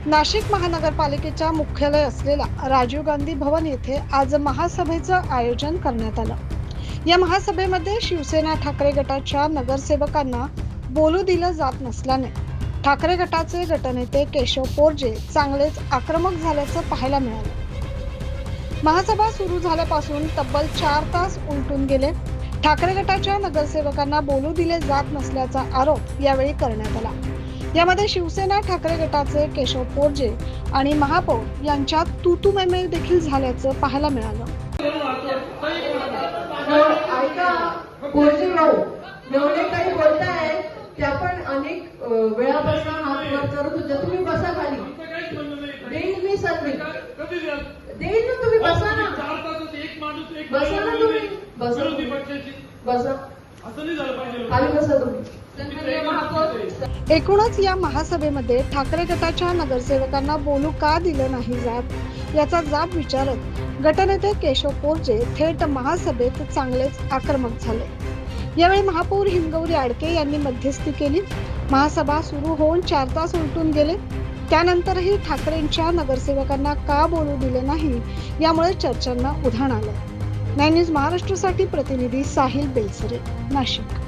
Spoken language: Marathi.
नाशिक महानगरपालिकेच्या मुख्यालय असलेल्या राजीव गांधी भवन येथे आज महासभेचं आयोजन करण्यात आलं। या महासभेमध्ये शिवसेना ठाकरे गटाच्या नगरसेवकांना बोलू दिलं जात नसल्याने ठाकरे गटाचे गटनेते केशव पोरजे चांगलेच आक्रमक झाल्याचं पाहायला मिळालं। महासभा सुरू झाल्यापासून तब्बल 4 तास उलटून गेले। ठाकरे गटाच्या नगरसेवकांना बोलू दिले जात नसल्याचा आरोप यावेळी करण्यात आला। यामध्ये शिवसेना ठाकरे गटाचे केशव पोरजे आणि महापौर यांच्यात तूतूमेमे देखील झाल्याचं पाहायला मिळालं। पोरजे भाऊ एवढे काही बोलताय ते आपण अनेक वेळापासून हात वर करत होते। तुम्ही बसा खाली, देईन मी संधी, देईन ना, तुम्ही बसा ना, बसा ना, तुम्ही बसा, खाली बसा तुम्ही। एकूणच या महासभेमध्ये ठाकरे गटाच्या नगरसेवकांना बोलू का दिलं नाही जात याचा जाब विचारत गटनेते केशव पोरजे थेट महासभेत चांगलेच आक्रमक झाले। यावेळी महापौर हिंगवरी आडके यांनी मध्यस्थी केली। महासभा सुरू होऊन 4 तास उलटून गेले। त्यानंतरही ठाकरेंच्या नगरसेवकांना का बोलू दिले नाही यामुळे चर्चांना उधाण आलं। 9 न्यूज महाराष्ट्रासाठी प्रतिनिधी साहिल बेलसरे, नाशिक।